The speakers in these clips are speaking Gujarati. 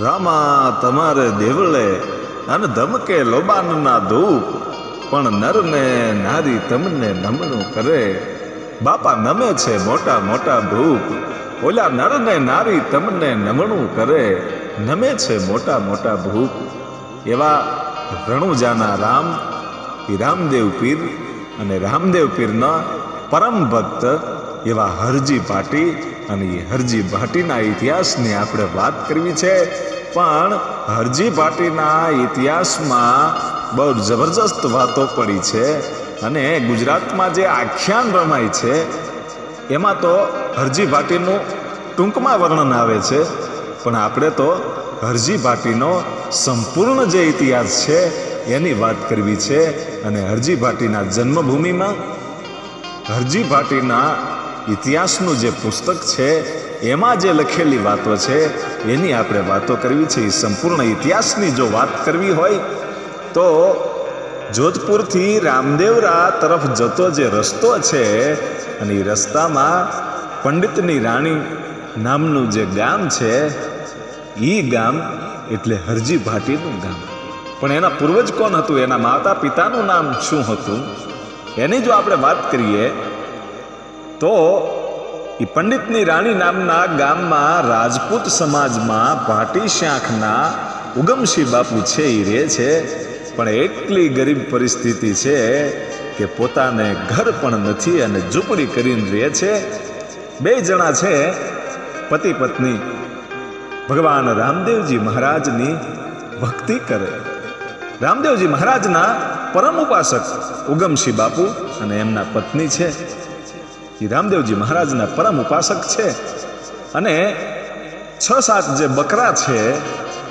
રામા તમારે દેવળે અને ધમકે લોબાનના ધૂપ, પણ નર ને નારી તમને નમણું કરે. બાપા નમે છે મોટા મોટા ભૂપ, ઓલા નર ને નારી તમને નમણું કરે. નમે છે મોટા મોટા ભૂપ. એવા રણુજાના રામ એ રામદેવ પીર અને રામદેવ પીરના પરમ ભક્ત એવા હરજી ભાટી, અને એ હરજી ભાટીના ઇતિહાસની આપણે વાત કરવી છે. પણ હરજી ભાટીના ઇતિહાસમાં બહુ જબરજસ્ત વાતો પડી છે, અને ગુજરાતમાં જે આખ્યાન રમાય છે એમાં તો હરજી ભાટીનું ટૂંકમાં વર્ણન આવે છે, પણ આપણે તો હરજી ભાટીનો સંપૂર્ણ જે ઇતિહાસ છે એની વાત કરવી છે. અને હરજી ભાટીના જન્મભૂમિમાં હરજી ભાટીના ઇતિહાસનું જે પુસ્તક છે એમાં જે લખેલી વાતો છે એની આપણે વાતો કરવી છે. એ સંપૂર્ણ ઇતિહાસની જો વાત કરવી હોય તો જોધપુરથી રામદેવરા તરફ જતો જે રસ્તો છે, અને એ રસ્તામાં પંડિતની રાણી નામનું જે ગામ છે, એ ગામ એટલે હરજી ભાટીનું ગામ. પણ એના પૂર્વજ કોણ હતું, એના માતા પિતાનું નામ શું હતું, એની જો આપણે વાત કરીએ તો એ પંડિતની રાણી નામના ગામમાં રાજપૂત સમાજમાં ભાટી શાખના ઉગમસિંહ બાપુ છે એ રહે છે. પણ એટલી ગરીબ પરિસ્થિતિ છે કે પોતાને ઘર પણ નથી અને ઝૂંપડી કરીને રહે છે. બે જણા છે પતિ પત્ની, ભગવાન રામદેવજી મહારાજની ભક્તિ કરે. રામદેવજી મહારાજના પરમ ઉપાસક ઉગમસિંહ બાપુ અને એમના પત્ની છે એ રામદેવજી મહારાજના પરમ ઉપાસક છે. અને 6-7 જે બકરા છે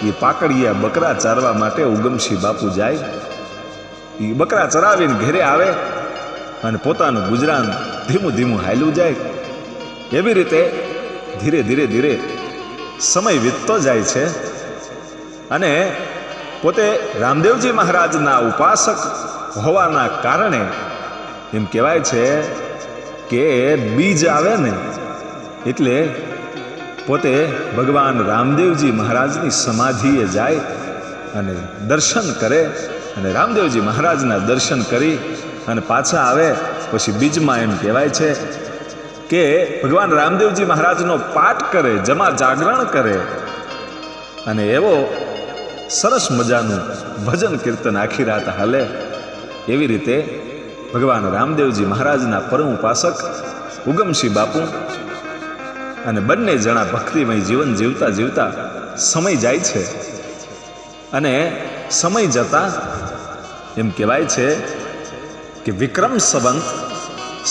એ પાકડિયા બકરા ચારવા માટે ઉગમસિંહ બાપુ જાય. એ બકરા ચરાવીને ઘેરે આવે અને પોતાનું ગુજરાન ધીમું ધીમું હાલ્યું જાય. એવી રીતે ધીરે ધીરે ધીરે સમય વીતતો જાય છે. અને પોતે રામદેવજી મહારાજના ઉપાસક હોવાના કારણે એમ કહેવાય છે કે બીજ આવે ને એટલે પોતે ભગવાન રામદેવજી મહારાજની સમાધિએ જાય અને દર્શન કરે. અને રામદેવજી મહારાજના દર્શન કરી અને પાછા આવે પછી બીજમાં એમ કહેવાય છે કે ભગવાન રામદેવજી મહારાજનો પાઠ કરે, જમા જાગરણ કરે, અને એવો સરસ મજાનું ભજન કીર્તન આખી રાત હાલે. એવી રીતે ભગવાન રામદેવજી મહારાજના પરમ ઉપાસક ઉગમસિંહ બાપુ અને બંને જણા ભક્તિમય જીવન જીવતા જીવતા સમય જાય છે. અને સમય જતા એમ કહેવાય છે કે વિક્રમ સંવંત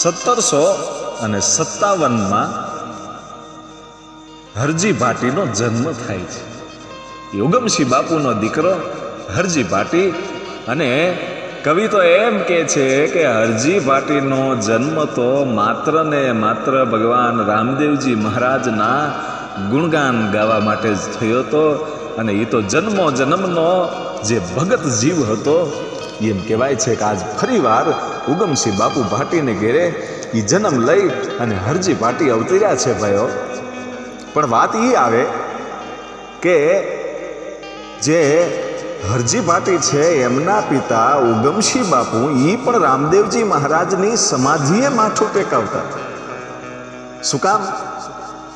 1757માં હરજી ભાટીનો જન્મ થાય છે. ઉગમસિંહ બાપુનો દીકરો હરજી ભાટી. અને કવિ તો એમ કહે છે કે હરજી ભાટીનો જન્મ તો માત્ર ને માત્ર ભગવાન રામદેવજી મહારાજના ગુણગાન ગાવા માટે જ થયો હતો. અને એ તો જન્મો જન્મનો જે ભગત જીવ હતો. એમ કહેવાય છે કે આજ ફરીવાર ઉગમસિંહ બાપુ ભાટીને ઘેરે એ જન્મ લઈ અને હરજી ભાટી અવતર્યા છે ભાઈઓ. પણ વાત એ આવે કે જે હરજી ભાટી છે એમના પિતા ઉગમસિંહ બાપુ એ પણ રામદેવજી મહારાજની સમાધિએ માથું ટેકાવતા. શું કામ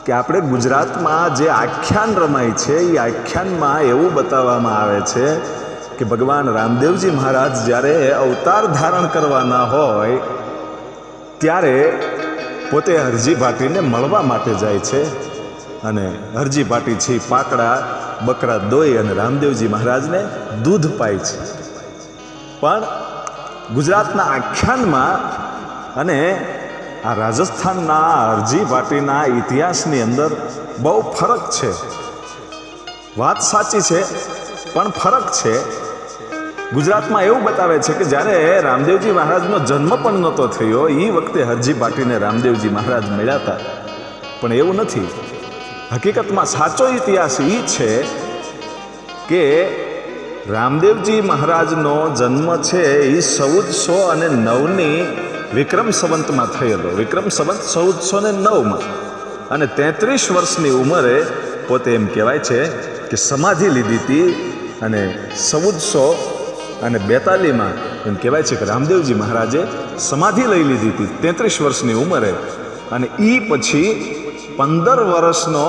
કે આપણે ગુજરાતમાં જે આખ્યાન રમાય છે એ આખ્યાનમાં એવું બતાવવામાં આવે છે કે ભગવાન રામદેવજી મહારાજ જ્યારે અવતાર ધારણ કરવાના હોય ત્યારે પોતે હરજી ભાટીને મળવા માટે જાય છે. અને હરજી ભાટી છે પાકડા બકરા દોઈ અને રામદેવજી મહારાજને દૂધ પાય છે. પણ ગુજરાતના આખ્યાનમાં અને આ રાજસ્થાનના હરજી ભાટીના ઇતિહાસની અંદર બહુ ફરક છે. વાત સાચી છે પણ ફરક છે. ગુજરાતમાં એવું બતાવે છે કે જ્યારે રામદેવજી મહારાજનો જન્મ પણ નહોતો થયો એ વખતે હરજી ભાટીને રામદેવજી મહારાજ મળ્યા હતા. પણ એવું નથી. હકીકતમાં સાચો ઇતિહાસ એ છે કે રામદેવજી મહારાજનો જન્મ છે એ 1409ની વિક્રમ સંવંતમાં થયેલો. વિક્રમ સંવંત 1409માં. અને 33 વર્ષની ઉંમરે પોતે એમ કહેવાય છે કે કે સમાધિ લીધી હતી અને 1442 એમ કહેવાય છે કે રામદેવજી મહારાજે સમાધિ લઈ લીધી હતી 33 વર્ષની ઉંમરે. અને એ પછી 15 વર્ષનો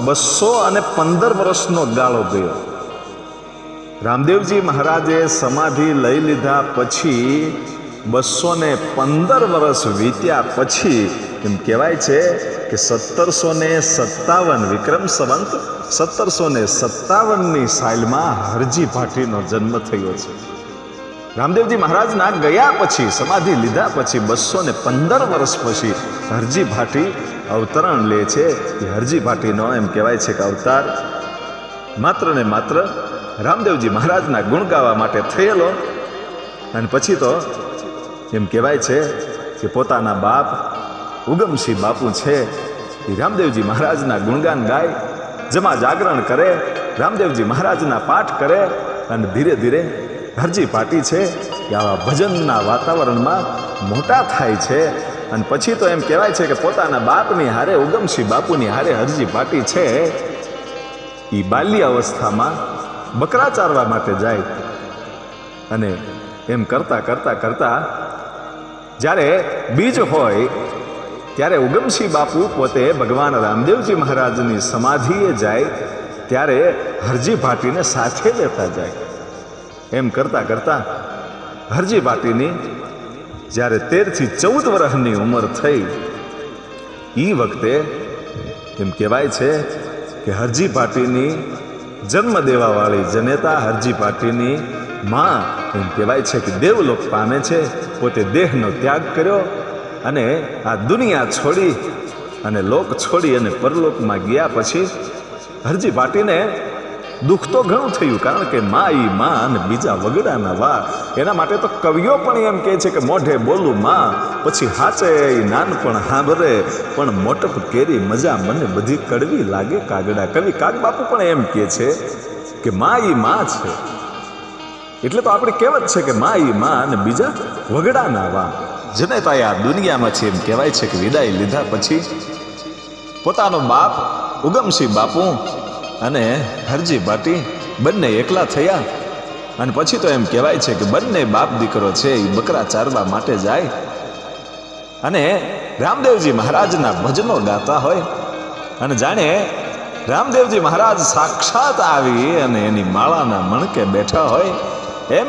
215 વર્ષનો ગાળો ગયો. રામદેવજી મહારાજે સમાધિ લઈ લીધા પછી 215 વર્ષ વીત્યા પછી એમ કહેવાય છે કે 1757 વિક્રમ સંવંત 1757ની સાલમાં હરજી ભાટીનો જન્મ થયો છે. રામદેવજી મહારાજના ગયા પછી સમાધિ લીધા પછી 215 વર્ષ પછી હરજી ભાટી અવતરણ લે છે. એ હરજી ભાટીનો એમ કહેવાય છે કે અવતાર માત્ર ને માત્ર રામદેવજી મહારાજના ગુણ ગાવા માટે થયેલો. અને પછી તો એમ કહેવાય છે કે પોતાના બાપ ઉગમસિંહ બાપુ છે એ રામદેવજી મહારાજના ગુણગાન ગાય, જમા જાગરણ કરે, રામદેવજી મહારાજના પાઠ કરે અને ધીરે ધીરે હરજી ભાટી છે કે આવા ભજનના વાતાવરણમાં મોટા થાય છે. અને પછી તો એમ કહેવાય છે કે પોતાના બાપની હારે ઉગમસિંહ બાપુની હારે હરજી ભાટી છે એ બાલ્ય અવસ્થામાં બકરા ચારવા માટે જાય. અને એમ કરતા કરતા કરતા જ્યારે બીજ હોય ત્યારે ઉગમસિંહ બાપુ પોતે ભગવાન રામદેવજી મહારાજની સમાધિએ જાય ત્યારે હરજી ભાટીને સાથે લેતા જાય. એમ કરતા કરતા હરજી ભાટીની જ્યારે 13 થી 14 વર્ષની ઉંમર થઈ એ વખતે એમ કહેવાય છે કે હરજી ભાટીની જન્મ દેવાવાળી જનેતા હરજી ભાટીની માં એમ કહેવાય છે કે દેવલોક પામે છે. પોતે દેહનો ત્યાગ કર્યો અને આ દુનિયા છોડી અને લોક છોડી અને પરલોકમાં ગયા પછી હરજી ભાટીને દુઃખ તો ઘણું થયું, કારણ કે માં ઈ માં અને બીજા વગડાના વા. એના માટે તો કવિઓ પણ એમ કહે છે કે મોઢે બોલું માં પછી હાચે નાનપણ હાંભરે પણ મોટપ કેરી મજા મને બધી કડવી લાગે કાગડા. કવિ કાગબાપુ પણ એમ કહે છે કે માં ઈ માં છે. એટલે તો આપણે કહેવત છે કે માં ઈ માં અને બીજા વગડાના વા. જેને તો આ દુનિયામાંથી એમ કહેવાય છે કે વિદાય લીધા પછી પોતાનો બાપ ઉગમસિંહ બાપુ અને હરજી ભાટી બંને એકલા થયા. અને પછી તો એમ કહેવાય છે કે બંને બાપ દીકરો છે એ બકરા ચારવા માટે જાય અને રામદેવજી મહારાજના ભજનો ગાતા હોય. અને જાણે રામદેવજી મહારાજ સાક્ષાત આવી અને એની માળાના મણકે બેઠા હોય એમ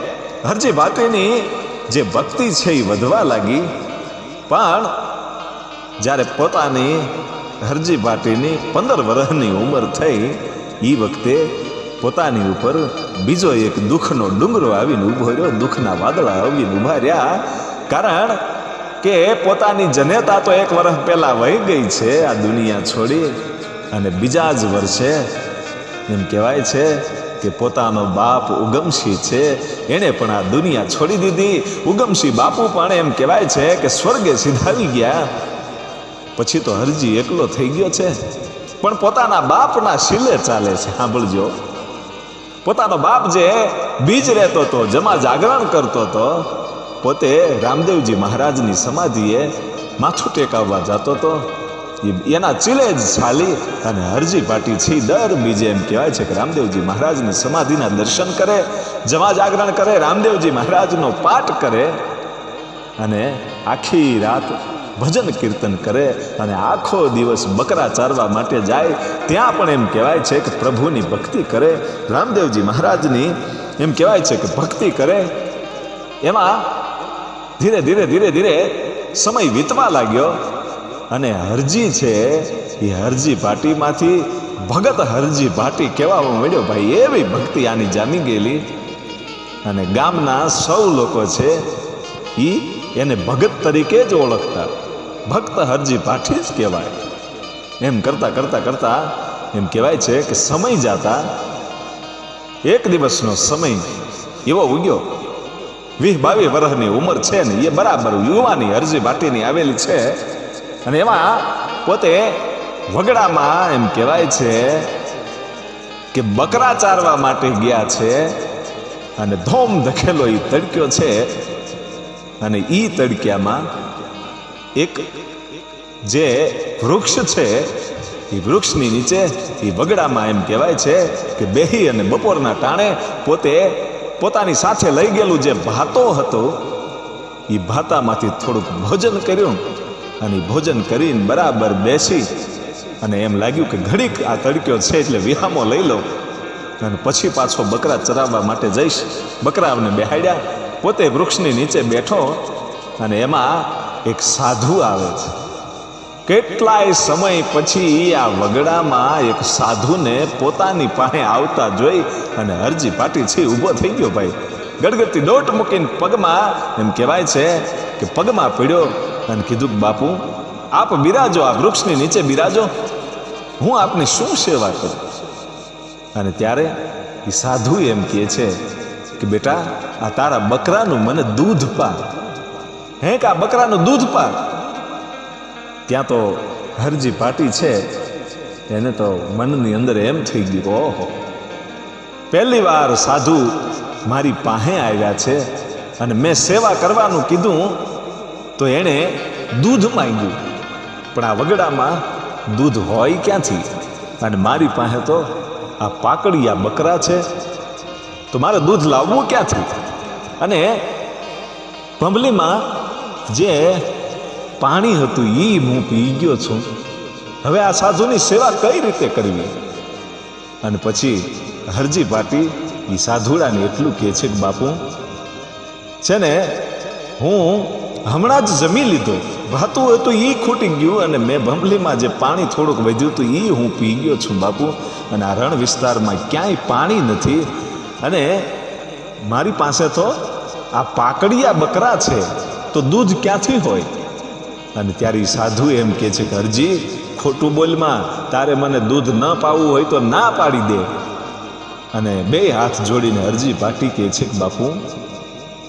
હરજી ભાટીની જે ભક્તિ છે એ વધવા લાગી. પણ જ્યારે પોતાની હરજી ભાટીની 15 વર્ષની ઉંમર થઈ એ વખતે પોતાની ઉપર બીજો એક દુઃખનો ડુંગરો આવીને ઊભો રહ્યો, દુઃખના વાદળા આવીને ઊભા રહ્યા. કારણ કે પોતાની જનેતા તો 1 વર્ષ પહેલા વહી ગઈ છે આ દુનિયા છોડી અને બીજા જ વર્ષે એમ કહેવાય છે કે પોતાનો બાપ ઉગમસિંહ છે એણે પણ આ દુનિયા છોડી દીધી. ઉગમસિંહ બાપુ પણ એમ કહેવાય છે કે સ્વર્ગે સિધાવી ગયા. પછી તો હરજી એકલો થઈ ગયો છે પણ પોતાના બાપના શીલે ચાલે છે. સાંભળજો, પોતાનો બાપ જે બીજ રહેતો હતો, જમા જાગરણ કરતો હતો, પોતે રામદેવજી મહારાજની સમાધિએ માથું ટેકાવવા જતો હતો, એના ચીલે જ ચાલી અને હરજી ભાટી છે દર બીજે એમ કહેવાય છે કે રામદેવજી મહારાજની સમાધિના દર્શન કરે, જમા જાગરણ કરે, રામદેવજી મહારાજનો પાઠ કરે અને આખી રાત ભજન કીર્તન કરે અને આખો દિવસ બકરા ચારવા માટે જાય. ત્યાં પણ એમ કહેવાય છે કે પ્રભુની ભક્તિ કરે, રામદેવજી મહારાજની એમ કહેવાય છે કે ભક્તિ કરે. એમાં ધીરે ધીરે ધીરે ધીરે સમય વીતવા લાગ્યો અને હરજી છે એ હરજી ભાટીમાંથી ભગત હરજી ભાટી કહેવામાં મળ્યો. ભાઈ એવી ભક્તિ આની જામી ગયેલી અને ગામના સૌ લોકો છે એ એને ભગત તરીકે જ ઓળખતા. ભક્ત હરજી ભાટી જ કહેવાય. એમ કરતા કરતા કરતા એમ કહેવાય છે કે સમય જતા એક દિવસનો સમય એવો ઉગ્યો. 20-22 વર્ષની ઉંમર છે ને એ બરાબર યુવાની હરજી ભાટીની આવેલી છે અને એમાં પોતે વગડામાં એમ કહેવાય છે કે બકરા ચારવા માટે ગયા છે અને ધોમ ધકેલો એ તડક્યો છે અને એ તડક્યામાં એક જે વૃક્ષ છે એ વૃક્ષની નીચે એ વગડામાં એમ કહેવાય છે કે બેહી અને બપોરના ટાણે પોતે પોતાની સાથે લઈ ગયેલું જે ભાતો હતો એ ભાતામાંથી થોડુંક ભોજન કર્યું અને ભોજન કરીને બરાબર બેસી અને એમ લાગ્યું કે ઘડીક આ તડક્યો છે એટલે વિહામો લઈ લો અને પછી પાછો બકરા ચરાવવા માટે જઈશ. બકરાને બેહાડ્યા, પોતે વૃક્ષની નીચે બેઠો અને એમાં એક સાધુ આવે છે. કેટલાય સમય પછી આ વગડામાં એક સાધુને પોતાની પાસે આવતા જોઈ અને હરજી પાટી છે ઊભો થઈ ગયો. ભાઈ ગડગડતી દોટ મૂકીને પગમાં એમ કહેવાય છે કે પગમાં પડ્યો અને કીધું કે બાપુ આપ બિરાજો, આ વૃક્ષની નીચે બિરાજો, હું આપની શું સેવા કરું. અને ત્યારે એ સાધુ એમ કહે છે કે બેટા આ તારા બકરાનું મને દૂધ પા. હે કે આ બકરાનું દૂધ પા. ત્યાં તો હરજી પાટી છે એને તો મનની અંદર એમ થઈ ગયું, ઓહો પહેલી વાર સાધુ મારી પાસે આવ્યા છે અને મેં સેવા કરવાનું કીધું તો એણે દૂધ માંગ્યું, પણ આ વગડામાં દૂધ હોય ક્યાંથી અને મારી પાસે તો આ પાકડિયા બકરા છે, તો મારે દૂધ લાવવું ક્યાંથી. અને ભંભલીમાં જે પાણી હતું એ હું પી ગયો છું, હવે આ સાધુની સેવા કઈ રીતે કરવી. અને પછી હરજી પાટી એ સાધુડાને એટલું કહે છે કે બાપુ છે ને હું હમણાં જ જમી લીધો, ભાતું હતું એ ખૂટી ગયું અને મેં ભંભલીમાં જે પાણી થોડુંક વધ્યું હતું એ હું પી ગયો છું બાપુ. અને આ રણ વિસ્તારમાં ક્યાંય પાણી નથી અને મારી પાસે તો આ પાકડિયા બકરા છે, તો દૂધ ક્યાંથી હોય. અને ત્યારે સાધુ એમ કહે છે કે હરજી ખોટું બોલમાં, તારે મને દૂધ ન પાવું હોય તો ના પાડી દે. અને બે હાથ જોડીને હરજી પાટી કહે છે કે બાપુ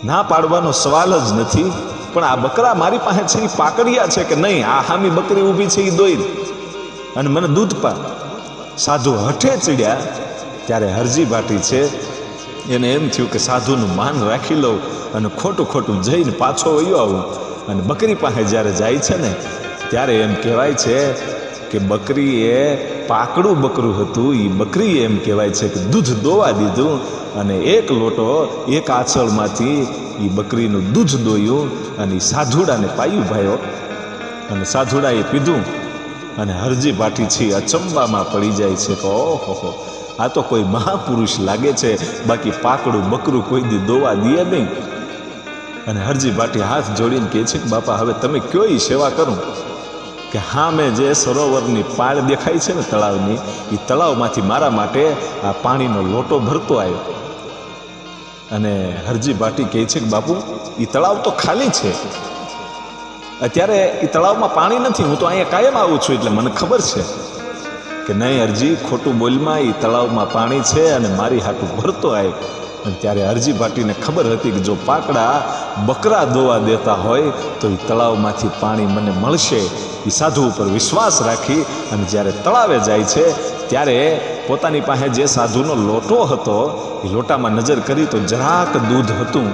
ના પાડવાનો સવાલ જ નથી, પણ આ બકરા મારી પાસે છે એ પાકડિયા છે કે નહીં, આ હામી બકરી ઊભી છે એ દોઈ અને મને દૂધ પા. સાધુ હઠે ચડ્યા. ત્યારે હરજી પાટી છે એને એમ થયું કે સાધુનું માન રાખી લઉં અને ખોટું ખોટું જઈને પાછો વયો આવું. અને બકરી પાસે જ્યારે જાય છે ને ત્યારે એમ કહેવાય છે કે બકરીએ પાકડું બકરું હતું, એ બકરીએ એમ કહેવાય છે કે દૂધ દોવા દીધું અને એક લોટો એક આંચળમાંથી એ બકરીનું દૂધ દોયું અને એ સાધુડાને પાયું ભાઈઓ. અને સાધુડાએ પીધું અને હરજી પાટી છે અચંબામાં પડી જાય છે કે ઓહો આ તો કોઈ મહાપુરુષ લાગે છે, બાકી પાકડું બકરું કોઈ દી દોવા દે નહીં. અને હરજી પાટી હાથ જોડીને કહે છે કે બાપા હવે તમે કયો એ સેવા કરું. કે હા મેં જે સરોવરની પાળ દેખાય છે ને તળાવની, એ તળાવમાંથી મારા માટે આ પાણીનો લોટો ભરતો આવ્યો. અને હરજી પાટી કહે છે કે બાપુ એ તળાવ તો ખાલી છે, અત્યારે એ તળાવમાં પાણી નથી, હું તો અહીંયા કાયમ આવું છું એટલે મને ખબર છે. કે નહીં હરજી ખોટું બોલમાં, એ તળાવમાં પાણી છે અને મારી હાટું ભરતો આવ્યો. અને ત્યારે હરજી પાટીને ખબર હતી કે જો પાકડા બકરા દોવા દેતા હોય તો એ તળાવમાંથી પાણી મને મળશે. એ સાધુ ઉપર વિશ્વાસ રાખી અને જ્યારે તળાવે જાય છે ત્યારે પોતાની પાસે જે સાધુનો લોટો હતો એ લોટામાં નજર કરી તો જરાક દૂધ હતું.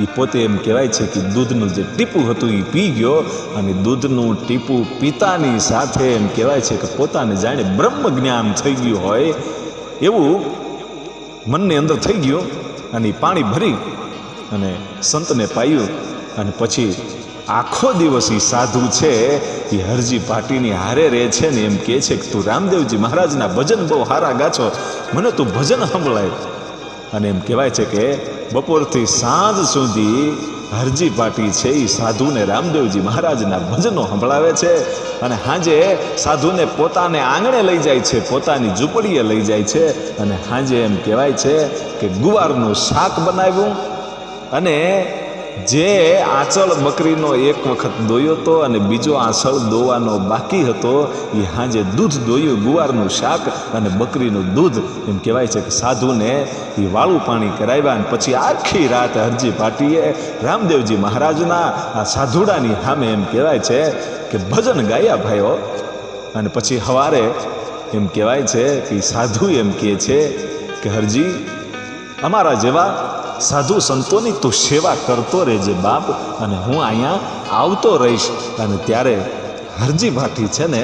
એ પોતે એમ કહેવાય છે કે દૂધનું જે ટીપું હતું એ પી ગયો અને દૂધનું ટીપું પીતાની સાથે એમ કહેવાય છે કે પોતાને જાણે બ્રહ્મ જ્ઞાન થઈ ગયું હોય એવું મનની અંદર થઈ ગયું. અને પાણી ભરી અને સંતને પાયું. અને પછી આખો દિવસ એ સાધુ છે એ હરજી પાટીની હારે રહે છે ને એમ કહે છે કે તું રામદેવજી મહારાજના ભજન બહુ સારા ગાછો, મને તું ભજન સંભળાય. અને એમ કહેવાય છે કે બપોરથી સાંજ સુધી હરજી પાટી છે એ સાધુને રામદેવજી મહારાજના ભજનો સંભળાવે છે. અને સાંજે સાધુને પોતાને આંગણે લઈ જાય છે, પોતાની ઝૂંપડીએ લઈ જાય છે. અને સાંજે એમ કહેવાય છે કે ગુવારનું શાક બનાવ્યું અને જે આંચળ બકરીનો એક વખત દોયો હતો અને બીજો આંચળ દોવાનો બાકી હતો એ સાંજે દૂધ દોયું, ગુવારનું શાક અને બકરીનું દૂધ. એમ કહેવાય છે કે સાધુને એ વાળું પાણી કરાવ્યા. અને પછી આખી રાત હરજી પાટીએ રામદેવજી મહારાજના આ સાધુડાની સામે એમ કહેવાય છે કે ભજન ગાયા ભાઈઓ. અને પછી સવારે એમ કહેવાય છે કે સાધુ એમ કહે છે કે હરજી અમારા જેવા સાધુ સંતોની તું સેવા કરતો રહેજે બાપ, અને હું અહીંયા આવતો રહીશ. અને ત્યારે હરજી પાટી છે ને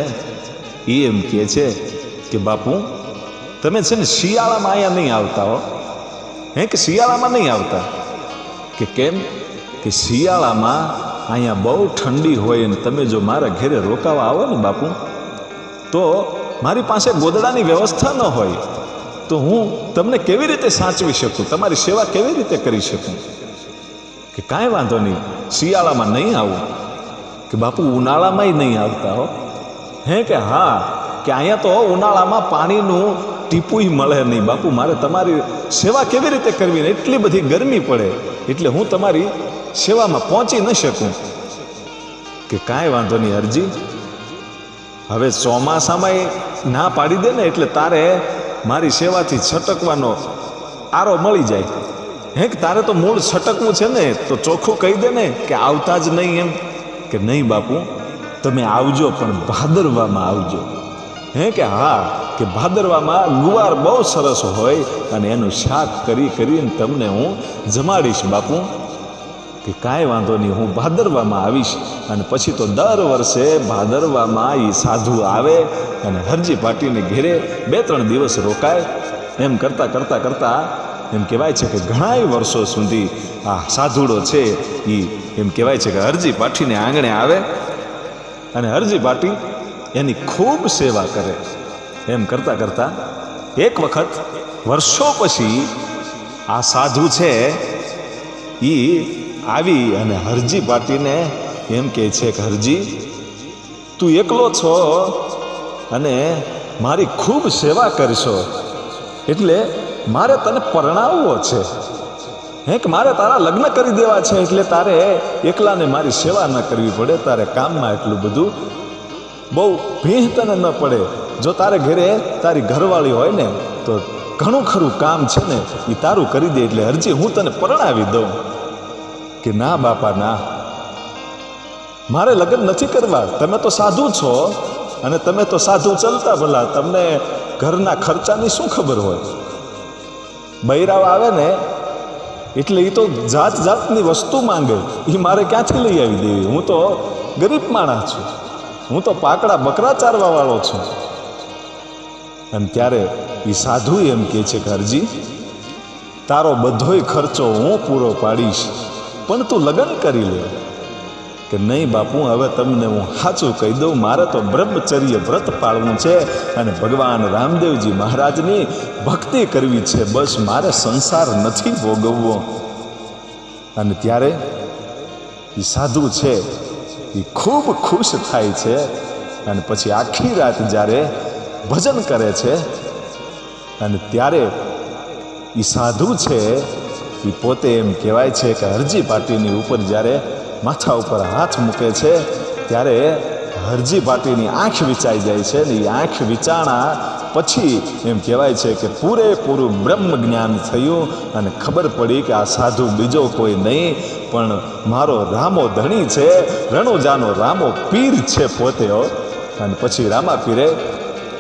એ એમ કહે છે કે બાપુ તમે છે ને શિયાળામાં અહીંયા નહીં આવતા હો. હે કે શિયાળામાં નહીં આવતા? કે કેમ? કે શિયાળામાં અહીંયા બહુ ઠંડી હોય ને તમે જો મારા ઘેરે રોકાવા આવો ને બાપુ, તો મારી પાસે ગોદડાની વ્યવસ્થા ન હોય તો હું તમને કેવી રીતે સાચવી શકું, તમારી સેવા કેવી રીતે કરી શકું? કે કાંઈ વાંધો નહીં, શિયાળામાં નહીં આવું. કે બાપુ ઉનાળામાંય નહીં આવતા હો? હે કે હા, કે અહીંયા તો ઉનાળામાં પાણીનું ટીપુય મળે નહીં બાપુ, મારે તમારી સેવા કેવી રીતે કરવી ને એટલી બધી ગરમી પડે એટલે હું તમારી સેવામાં પહોંચી ન શકું. કે કાંઈ વાંધો નહીં અરજી, હવે ચોમાસામાં ના પાડી દે ને એટલે તારે મારી સેવાથી છટકવાનો આરો મળી જાય. હે કે તારે તો મૂળ છટકવું છે ને તો ચોખ્ખું કહી દે ને કે આવતા જ નહીં એમ. કે નહીં બાપુ તમે આવજો પણ ભાદરવામાં આવજો. હે કે હા, કે ભાદરવામાં ગુવાર બહુ સરસ હોય અને એનું શાક કરીને તમને હું જમાડીશ બાપુ. કે કાંઈ વાંધો નહીં, હું ભાદરવામાં આવીશ. અને પછી તો દર વર્ષે ભાદરવામાં એ સાધુ આવે અને હરજી પાટીને ઘેરે 2-3 દિવસ રોકાય. એમ કરતાં એમ કહેવાય છે કે ઘણાય વર્ષો સુધી આ સાધુડો છે એ એમ કહેવાય છે કે હરજી પાટીને આંગણે આવે અને હરજી પાટી એની ખૂબ સેવા કરે. એમ કરતાં એક વખત વર્ષો પછી આ સાધુ છે એ આવી અને હરજી પાટીને એમ કહે છે કે હરજી તું એકલો છો અને મારી ખૂબ સેવા કરશો એટલે મારે તને પરણાવવો છે. હે કે મારે તારા લગ્ન કરી દેવા છે એટલે તારે એકલાને મારી સેવા ન કરવી પડે, તારે કામમાં એટલું બધું બહુ ભીહ તને ન પડે. જો તારે ઘરે તારી ઘરવાળી હોય ને તો ઘણું ખરું કામ છે ને એ તારું કરી દે એટલે હરજી હું તને પરણાવી દઉં. કે ના બાપા ના, મારે લગ્ન નથી કરવા, તમે તો સાધુ છો અને તમે તો સાધુ ચાલતા ભલા, તમને ઘરના ખર્ચાની શું ખબર હોય? બૈરાવ આવે ને એટલે એ તો જાતની વસ્તુ માંગે, એ મારે ક્યાંથી લઈ આવી દેવી? હું તો ગરીબ માણસ છું, હું તો પાકડા બકરા ચારવા વાળો છું. અને ત્યારે એ સાધુ એમ કહે છે કે હરજી તારો બધોય ખર્ચો હું પૂરો પાડીશ પણ તું લગ્ન કરી લે. કે નહીં બાપુ હવે તમને હું સાચું કહી દઉં, મારે તો બ્રહ્મચર્ય વ્રત પાળવું છે અને ભગવાન રામદેવજી મહારાજની ભક્તિ કરવી છે, બસ મારે સંસાર નથી ભોગવવો. અને ત્યારે એ સાધુ છે એ ખૂબ ખુશ થાય છે અને પછી આખી રાત જ્યારે ભજન કરે છે અને ત્યારે એ સાધુ છે એ પોતે એમ કહેવાય છે કે હરજી પાટીની ઉપર જ્યારે માથા ઉપર હાથ મૂકે છે ત્યારે હરજી પાટીની આંખ વિચાઈ જાય છે ને એ આંખ વિચાણા પછી એમ કહેવાય છે કે પૂરેપૂરું બ્રહ્મ જ્ઞાન થયું અને ખબર પડી કે આ સાધુ બીજો કોઈ નહીં પણ મારો રામો ધણી છે, રણુજાનો રામો પીર છે પોતે. અને પછી રામા પીરે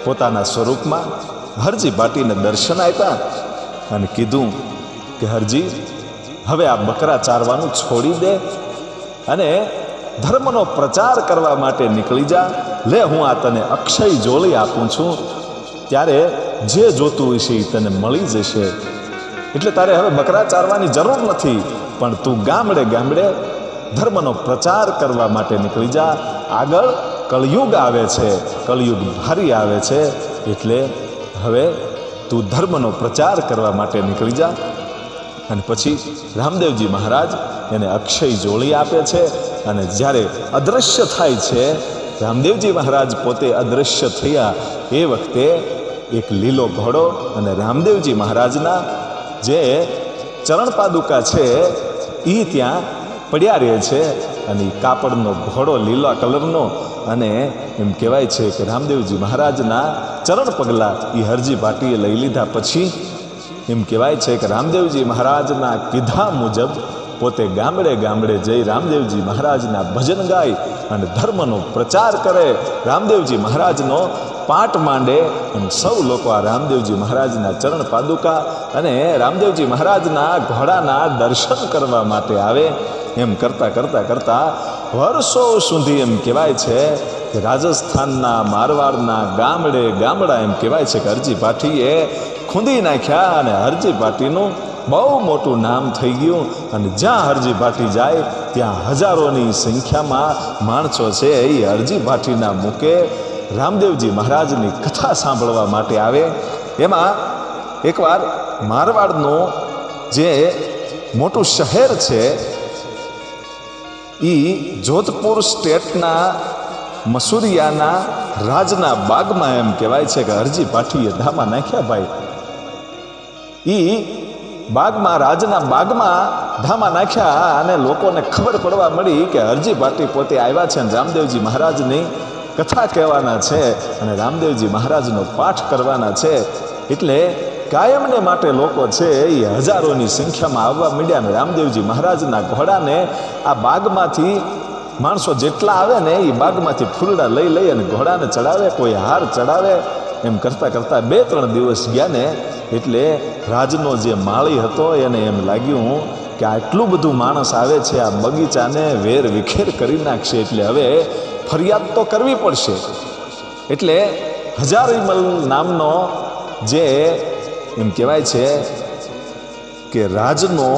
પોતાના સ્વરૂપમાં હરજી પાટીને દર્શન આપ્યા અને કીધું કે હરજી હવે આ બકરા ચારવાનું છોડી દે અને ધર્મનો પ્રચાર કરવા માટે નીકળી જા. લે હું આ તને અક્ષય જોલી આપું છું, ત્યારે જે જોતું હશે એ તને મળી જશે. એટલે તારે હવે બકરા ચારવાની જરૂર નથી પણ તું ગામડે ગામડે ધર્મનો પ્રચાર કરવા માટે નીકળી જા. આગળ કળયુગ આવે છે, કળયુગ ભારી આવે છે એટલે હવે તું ધર્મનો પ્રચાર કરવા માટે નીકળી જા. અને પછી રામદેવજી મહારાજ એને અક્ષય જોડી આપે છે અને જ્યારે અદૃશ્ય થાય છે, રામદેવજી મહારાજ પોતે અદૃશ્ય થયા એ વખતે એક લીલો ઘોડો અને રામદેવજી મહારાજના જે ચરણ પાદુકા છે એ ત્યાં પડ્યા રહે છે અને એ કાપડનો ઘોડો લીલા કલરનો અને એમ કહેવાય છે કે રામદેવજી મહારાજના ચરણ પગલાં એ હરજી પાટીએ લઈ લીધા. પછી એમ કહેવાય છે કે રામદેવજી મહારાજના કીધા મુજબ પોતે ગામડે ગામડે જઈ રામદેવજી મહારાજના ભજન ગાય અને ધર્મનો પ્રચાર કરે, રામદેવજી મહારાજનો પાઠ માંડે અને સૌ લોકો આ રામદેવજી મહારાજના ચરણ પાદુકા અને રામદેવજી મહારાજના ઘોડાના દર્શન કરવા માટે આવે. એમ કરતાં વર્ષો સુધી એમ કહેવાય છે કે રાજસ્થાનના મારવાડના ગામડે ગામડા એમ કહેવાય છે કે હરજી ભાટીએ ખૂંદી નાખ્યા અને હરજી ભાટીનું બહુ મોટું નામ થઈ ગયું. અને જ્યાં હરજી ભાટી જાય ત્યાં હજારોની સંખ્યામાં માણસો છે એ હરજી ભાટીના મુકે રામદેવજી મહારાજની કથા સાંભળવા માટે આવે. એમાં એકવાર મારવાડનું જે મોટું શહેર છે એ જોધપુર સ્ટેટના મસૂરિયાના રાજના બાગમાં એમ કહેવાય છે કે હરજી ભાટીએ ધામા નાખ્યા ભાઈ. એ બાગમાં રાજના બાગમાં ધામા નાખ્યા અને લોકોને ખબર પડવા મળી કે હરજી ભાટી પોતે આવ્યા છે અને રામદેવજી મહારાજની કથા કહેવાના છે અને રામદેવજી મહારાજનો પાઠ કરવાના છે. એટલે કાયમને માટે લોકો છે એ હજારોની સંખ્યામાં આવવા માંડ્યા અને રામદેવજી મહારાજના ઘોડાને આ બાગમાંથી માણસો જેટલા આવે ને એ બાગમાંથી ફૂલડા લઈ લઈ અને ઘોડાને ચડાવે, કોઈ હાર ચડાવે. એમ કરતાં કરતાં 2-3 દિવસ ગયા ને એટલે રાજનો જે માળી હતો એને એમ લાગ્યું કે આટલું બધું માણસ આવે છે, આ બગીચાને વેર વિખેર કરી નાખશે, એટલે હવે ફરિયાદ તો કરવી પડશે. એટલે હજારીમલ નામનો જે એમ કહેવાય છે કે રાજનો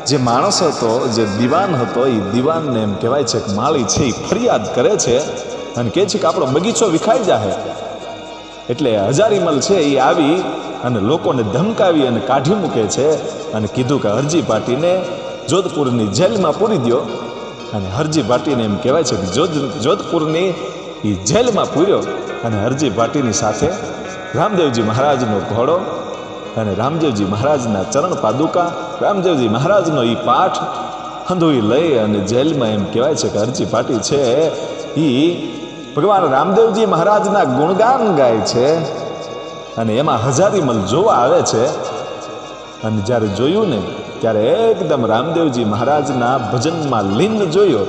જે માણસ હતો, જે દીવાન હતો, એ દીવાનને એમ કહેવાય છે કે માળી છે એ ફરિયાદ કરે છે અને કહે છે કે આપણો બગીચો વિખાઈ જાય. એટલે હજારીમલ છે એ આવી અને લોકોને ધમકાવી અને કાઢી મૂકે છે અને કીધું કે હરજી ભાટીને જોધપુરની જેલમાં પૂરી દો. અને હરજી ભાટીને એમ કહેવાય છે કે જોધપુરની એ જેલમાં પૂર્યો અને હરજી ભાટીની સાથે રામદેવજી મહારાજનો ઘોડો અને રામદેવજી મહારાજના ચરણ પાદુકા, રામદેવજી મહારાજનો એ પાઠ હંધોઈ લઈ અને જેલમાં એમ કહેવાય છે કે હરજી ભાટી છે એ ભગવાન રામદેવજી મહારાજના ગુણગાન ગાય છે. અને એમાં હજારીમલ જોવા આવે છે અને જ્યારે જોયું ને ત્યારે એકદમ રામદેવજી મહારાજના ભજનમાં લીન જોયો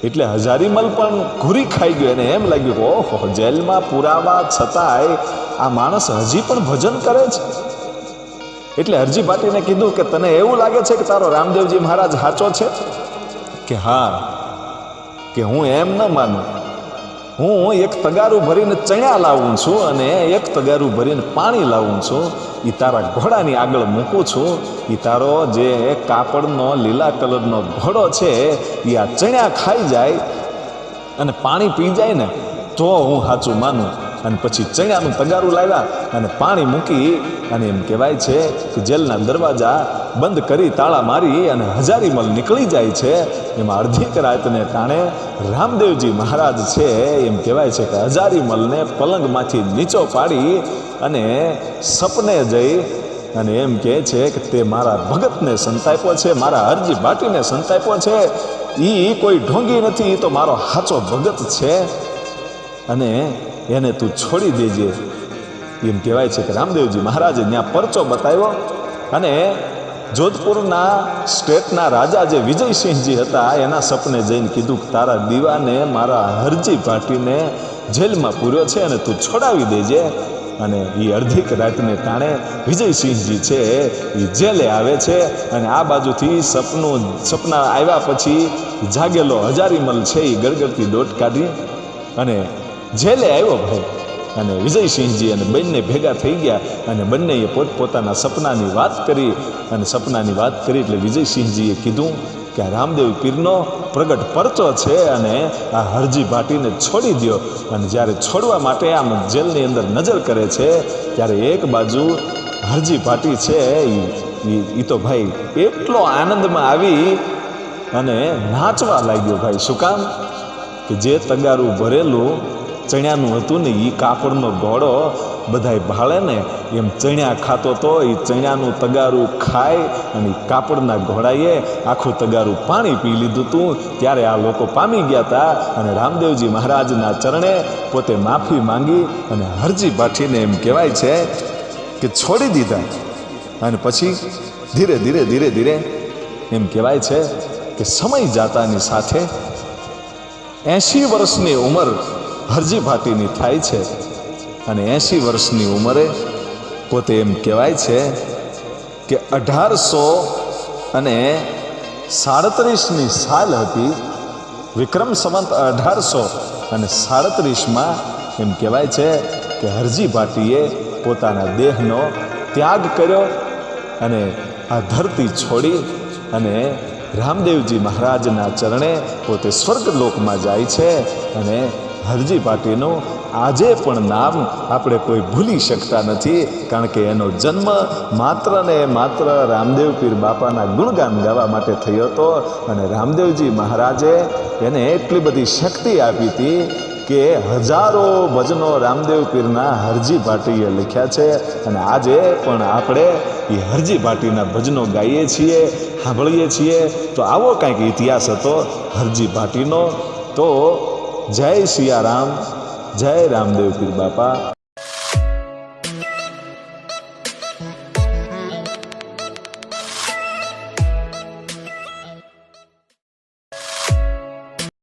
એટલે હજારીમલ પણ ઘૂરી ખાઈ ગયો. એને એમ લાગ્યું કે ઓહો, જેલમાં પુરાવા છતાંય આ માણસ હજી પણ ભજન કરે છે. એટલે હરજી ભાટીને કીધું કે તને એવું લાગે છે કે તારો રામદેવજી મહારાજ સાચો છે? કે હા, કે હું એમ ન માનું. હું એક તગારું ભરીને ચણ્યા લાવું છું અને એક તગારું ભરીને પાણી લાવું છું. એ તારા ઘોડાની આગળ મૂકું છું. એ તારો જે કાપડનો લીલા કલરનો ઘોડો છે એ આ ચણ્યા ખાઈ જાય અને પાણી પી જાય ને તો હું સાચું માનું. અને પછી ચણ્યાનું તગારું લાવ્યા અને પાણી મૂકી અને એમ કહેવાય છે કે જેલના દરવાજા બંધ કરી તાળા મારી અને હજારીમલ નીકળી જાય છે. એમાં અડધીક રાતને ટાણે રામદેવજી મહારાજ છે એમ કહેવાય છે કે હજારીમલને પલંગમાંથી નીચો પાડી અને સપને જઈ અને એમ કહે છે કે તે મારા ભગતને સંતાપ્યો છે, મારા હરજી ભાટીને સંતાપ્યો છે. એ કોઈ ઢોંગી નથી, એ તો મારો સાચો ભગત છે અને એને તું છોડી દેજે. એમ કહેવાય છે કે રામદેવજી મહારાજે ત્યાં પરચો બતાવ્યો અને જોધપુરના સ્ટેટના રાજા જે વિજયસિંહજી હતા એના સપને જઈને કીધું કે તારા દીવાને મારા હરજી ભાટીને જેલમાં પૂર્યો છે અને તું છોડાવી દેજે. અને એ અડધીક રાતને ટાણે વિજયસિંહજી છે એ જેલે આવે છે અને આ બાજુથી સપના આવ્યા પછી જાગેલો હજારીમલ છે એ ગળગળતી દોટ કાઢી અને જેલે આવ્યો ભાઈ. અને વિજયસિંહજી અને બંને ભેગા થઈ ગયા અને બંનેએ પોતપોતાના સપનાની વાત કરી અને સપનાની વાત કરી એટલે વિજયસિંહજીએ કીધું કે આ રામદેવ પીરનો પ્રગટ પરચો છે અને આ હરજી ભાટીને છોડી દો. અને જ્યારે છોડવા માટે આમ જેલની અંદર નજર કરે છે ત્યારે એક બાજુ હરજી ભાટી છે એ તો ભાઈ એટલો આનંદમાં આવી અને નાચવા લાગ્યો ભાઈ. શું કામ? કે જે તગારું ભરેલું ચણ્યાનું હતું ને એ કાપડનો ઘોડો બધાય ભાળે ને એમ ચણ્યા ખાતો તો એ ચણ્યાનું તગારું ખાય અને કાપડના ઘોડાએ આખું તગારું પાણી પી લીધું હતું. ત્યારે આ લોકો પામી ગયા હતા અને રામદેવજી મહારાજના ચરણે પોતે માફી માંગી અને હરજી ભાટીને એમ કહેવાય છે કે છોડી દીધા. અને પછી ધીરે ધીરે ધીરે ધીરે એમ કહેવાય છે કે સમય જાતાની સાથે 80 વર્ષની ઉંમર હરજી ભાટીની થાય છે અને 80 વર્ષની ઉંમરે પોતે એમ કહેવાય છે કે 1837ની સાલ હતી વિક્રમ સંવત 1837માં એમ કહેવાય છે કે હરજી ભાટીએ પોતાના દેહનો ત્યાગ કર્યો અને આ ધરતી છોડી અને રામદેવજી મહારાજના ચરણે પોતે સ્વર્ગલોકમાં જાય છે. અને હરજી ભાટીનું આજે પણ નામ આપણે કોઈ ભૂલી શકતા નથી, કારણ કે એનો જન્મ માત્ર ને માત્ર રામદેવ પીર બાપાના ગુણગાન ગાવા માટે થયો હતો. અને રામદેવજી મહારાજે એને એટલી બધી શક્તિ આપી હતી કે હજારો ભજનો રામદેવ પીરના હરજી ભાટીએ લખ્યા છે. અને આજે પણ આપણે એ હરજી ભાટીના ભજનો ગાઈએ છીએ, સાંભળીએ છીએ. તો આવો કાંઈક ઇતિહાસ હતો હરજી ભાટીનો. તો જય સિયારામ, જય રામદેવ પીર બાપા.